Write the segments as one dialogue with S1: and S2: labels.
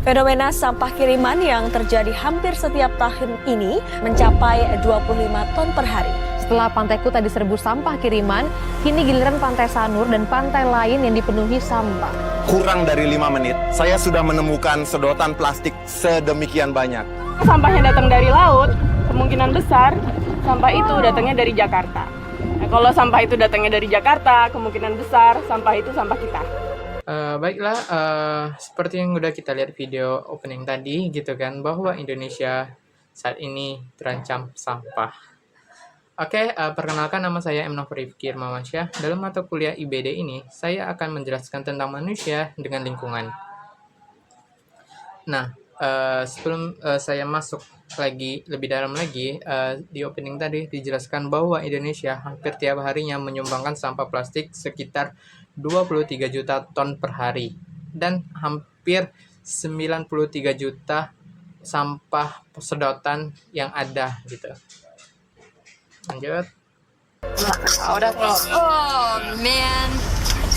S1: Fenomena sampah kiriman yang terjadi hampir setiap tahun ini mencapai 25 ton per hari.
S2: Setelah Pantai Kuta diserbu sampah kiriman, kini giliran Pantai Sanur dan pantai lain yang dipenuhi sampah.
S3: Kurang dari 5 menit, saya sudah menemukan sedotan plastik sedemikian banyak.
S4: Sampahnya datang dari laut, kemungkinan besar sampah itu datangnya dari Jakarta. Nah, kalau sampah itu datangnya dari Jakarta, kemungkinan besar sampah itu sampah kita.
S5: Baiklah, seperti yang udah kita lihat video opening tadi gitu kan, bahwa Indonesia saat ini terancam sampah. Oke, perkenalkan nama saya M. Rifki Irmawansyah. Dalam mata kuliah IBD ini, saya akan menjelaskan tentang manusia dengan lingkungan. Nah, sebelum saya masuk lagi lebih dalam lagi, di opening tadi dijelaskan bahwa Indonesia hampir tiap harinya menyumbangkan sampah plastik sekitar 23 juta ton per hari dan hampir 93 juta sampah sedotan yang ada gitu. Lanjut.
S6: Oh man,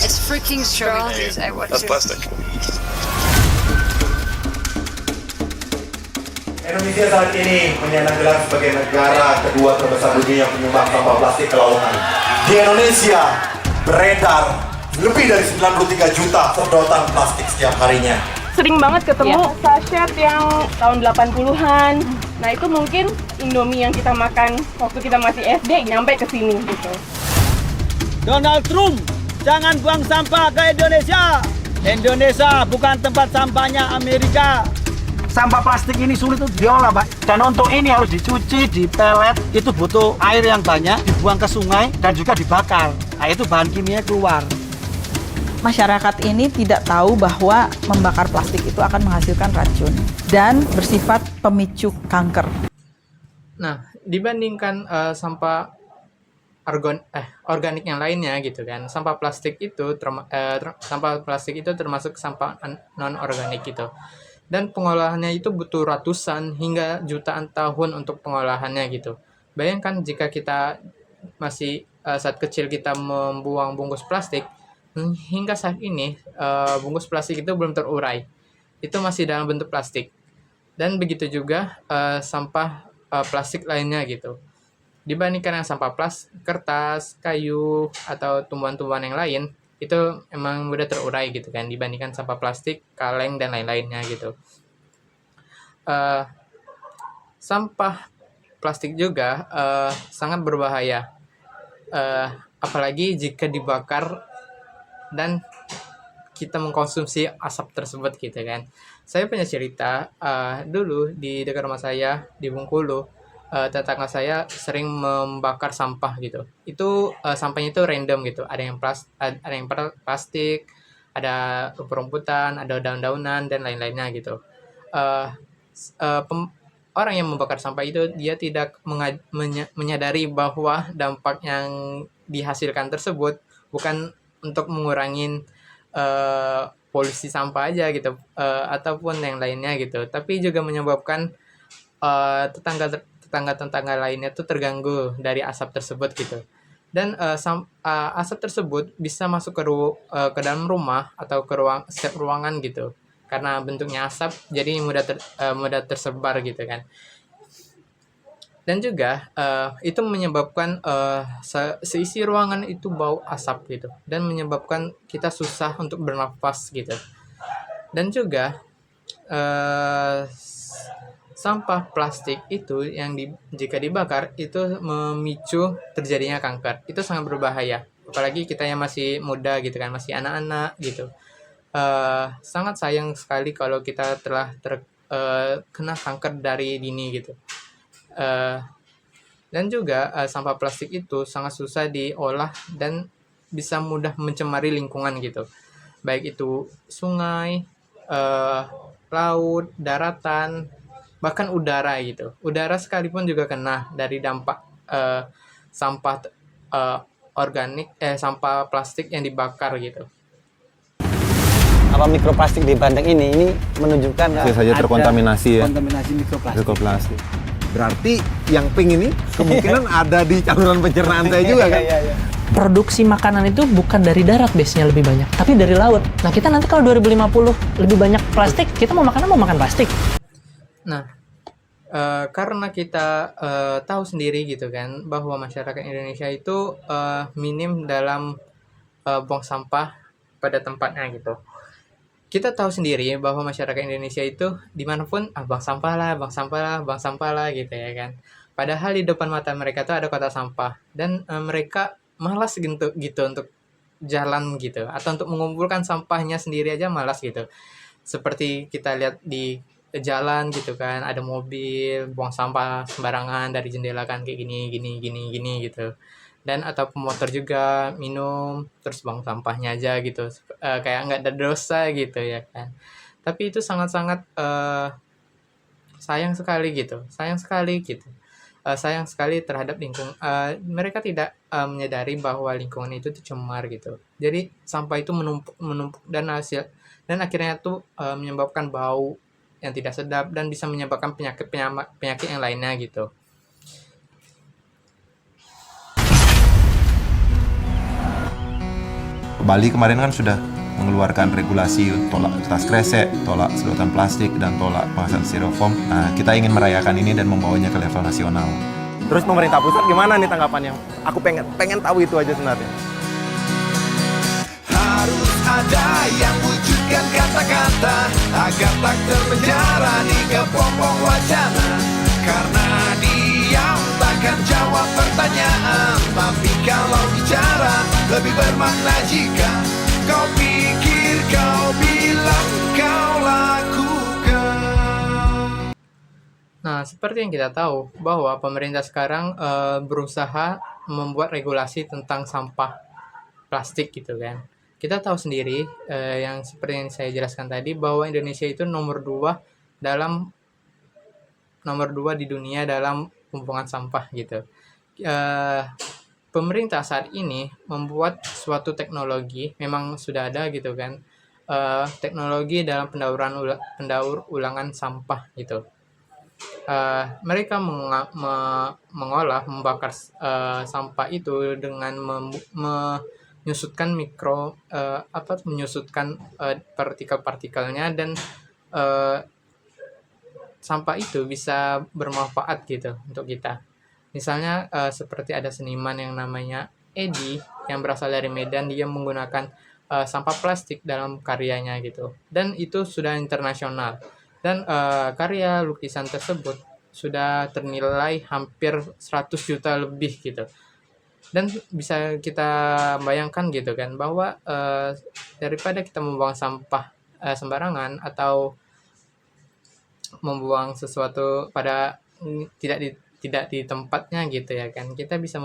S6: it's freaking strong.
S7: That's plastic.
S3: Indonesia saat ini menyandang gelar sebagai negara kedua terbesar dunia penyumbang sampah plastik ke lautan. Di Indonesia beredar lebih dari 93 juta sedotan plastik setiap harinya.
S4: Sering banget ketemu sachet yang tahun 80-an. Nah, itu mungkin Indomie yang kita makan waktu kita masih SD nyampe ke sini gitu.
S8: Donald Trump, jangan buang sampah ke Indonesia. Indonesia bukan tempat sampahnya Amerika. Sampah plastik ini sulit untuk diolah, Pak. Dan untuk ini harus dicuci, dipelet, itu butuh air yang banyak, dibuang ke sungai, dan juga dibakar. Nah, itu bahan kimia keluar.
S9: Masyarakat ini tidak tahu bahwa membakar plastik itu akan menghasilkan racun dan bersifat pemicu kanker.
S5: Nah, dibandingkan sampah organik yang lainnya gitu kan, sampah plastik itu termasuk sampah non organik gitu. Dan pengolahannya itu butuh ratusan hingga jutaan tahun untuk pengolahannya gitu. Bayangkan jika kita masih saat kecil kita membuang bungkus plastik, hingga saat ini bungkus plastik itu belum terurai. Itu masih dalam bentuk plastik. Dan begitu juga sampah plastik lainnya gitu. Dibandingkan yang sampah kertas, kayu, atau tumbuhan-tumbuhan yang lain, itu emang mudah terurai gitu kan, dibandingkan sampah plastik, kaleng, dan lain-lainnya gitu. Sampah plastik juga sangat berbahaya, apalagi jika dibakar dan kita mengkonsumsi asap tersebut gitu kan. Saya punya cerita, dulu di dekat rumah saya di Bengkulu, tetangga saya sering membakar sampah gitu. Itu sampahnya itu random gitu. Ada yang plastik, ada rumput-rumputan, ada daun-daunan, dan lain-lainnya gitu. Orang yang membakar sampah itu dia tidak menyadari bahwa dampak yang dihasilkan tersebut bukan untuk mengurangi polusi sampah aja gitu, ataupun yang lainnya gitu, tapi juga menyebabkan tetangga lainnya tuh terganggu dari asap tersebut gitu. Dan asap tersebut bisa masuk ke dalam rumah atau ke setiap ruangan gitu, karena bentuknya asap jadi mudah tersebar gitu kan. Dan juga itu menyebabkan seisi ruangan itu bau asap gitu, dan menyebabkan kita susah untuk bernafas gitu. Dan juga sampah plastik itu yang jika dibakar itu memicu terjadinya kanker. Itu sangat berbahaya. Apalagi kita yang masih muda gitu kan, masih anak-anak gitu. Sangat sayang sekali kalau kita telah kena kanker dari dini gitu. Dan juga sampah plastik itu sangat susah diolah dan bisa mudah mencemari lingkungan gitu. Baik itu sungai, laut, daratan, bahkan udara gitu. Udara sekalipun juga kena dari dampak sampah sampah plastik yang dibakar gitu.
S8: Apa mikroplastik di bandeng ini menunjukkan
S3: Bisa saja terkontaminasi ya.
S8: kontaminasi mikroplastik.
S3: Berarti yang pink ini kemungkinan ada di saluran pencernaan saya juga kan?
S8: Iya.
S7: produksi makanan itu bukan dari darat base-nya lebih banyak, tapi dari laut. Nah, kita nanti kalau 2050 lebih banyak plastik, kita mau makan plastik.
S5: Nah, karena kita tahu sendiri gitu kan, bahwa masyarakat Indonesia itu minim dalam buang sampah pada tempatnya gitu. Kita tahu sendiri bahwa masyarakat Indonesia itu dimanapun, buang sampah lah gitu ya kan. Padahal di depan mata mereka tuh ada kotak sampah, dan mereka malas gitu untuk jalan gitu, atau untuk mengumpulkan sampahnya sendiri aja malas gitu. Seperti kita lihat di jalan gitu kan, ada mobil buang sampah sembarangan dari jendela kan, kayak gini gitu. Dan atau pemotor juga minum terus buang sampahnya aja gitu, kayak nggak ada dosa gitu ya kan. Tapi itu sangat-sangat sayang sekali gitu. Sayang sekali terhadap lingkungan. Mereka tidak menyadari bahwa lingkungan itu tercemar gitu. Jadi sampah itu menumpuk dan akhirnya itu menyebabkan bau yang tidak sedap dan bisa menyebabkan penyakit yang lainnya gitu.
S10: Bali kemarin kan sudah mengeluarkan regulasi tolak tas kresek, tolak sedotan plastik, dan tolak penghasil styrofoam. Nah, kita ingin merayakan ini dan membawanya ke level nasional.
S3: Terus pemerintah pusat gimana nih tanggapannya? Aku pengen tahu itu aja sebenarnya.
S11: Harus ada yang wujudkan kata-kata agar tak terpenjara di kepompong wacana. Karena diam takkan jawab pertanyaan, tapi kalau bicara lebih bermakna jika kau pikir, kau bilang, kau lakukan.
S5: Nah, seperti yang kita tahu bahwa pemerintah sekarang berusaha membuat regulasi tentang sampah plastik gitu kan. Kita tahu sendiri yang seperti yang saya jelaskan tadi, bahwa Indonesia itu nomor 2 di dunia dalam pembuangan sampah gitu. Pemerintah saat ini membuat suatu teknologi, memang sudah ada gitu kan, teknologi dalam pendaur ulangan sampah gitu. Mereka membakar sampah itu dengan menyusutkan partikel-partikelnya, dan sampah itu bisa bermanfaat gitu untuk kita. Misalnya seperti ada seniman yang namanya Edi yang berasal dari Medan, dia menggunakan sampah plastik dalam karyanya gitu, dan itu sudah internasional. Dan karya lukisan tersebut sudah ternilai hampir 100 juta lebih gitu. Dan bisa kita bayangkan gitu kan, bahwa daripada kita membuang sampah sembarangan atau membuang sesuatu pada tidak di tempatnya gitu ya kan, kita bisa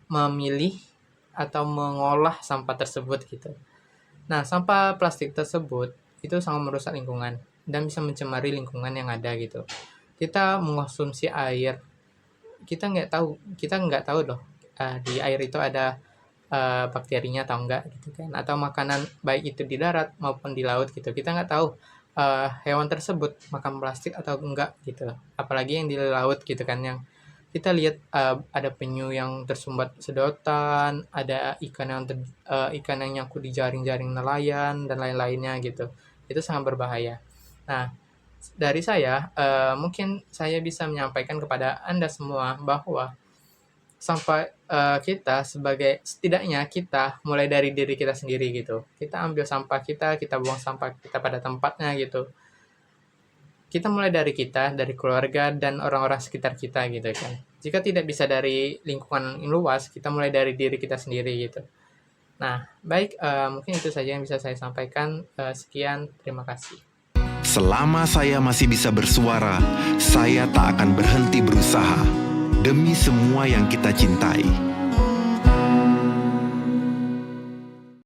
S5: memilih atau mengolah sampah tersebut gitu. Nah, sampah plastik tersebut itu sangat merusak lingkungan dan bisa mencemari lingkungan yang ada gitu. Kita mengkonsumsi air, kita nggak tahu loh di air itu ada bakterinya atau enggak gitu kan, atau makanan baik itu di darat maupun di laut gitu, kita nggak tahu hewan tersebut makan plastik atau enggak gitu. Apalagi yang di laut gitu kan, yang kita lihat ada penyu yang tersumbat sedotan, ada ikan yang nyangkut di jaring-jaring nelayan dan lain-lainnya gitu. Itu sangat berbahaya. Nah, dari saya mungkin saya bisa menyampaikan kepada Anda semua bahwa sampah setidaknya kita mulai dari diri kita sendiri gitu. Kita ambil sampah kita buang sampah kita pada tempatnya gitu. Kita mulai dari kita, dari keluarga dan orang-orang sekitar kita gitu kan. Jika tidak bisa dari lingkungan yang luas, kita mulai dari diri kita sendiri gitu. Nah, baik, mungkin itu saja yang bisa saya sampaikan. Sekian, terima kasih.
S11: Selama saya masih bisa bersuara, saya tak akan berhenti berusaha demi semua yang kita cintai.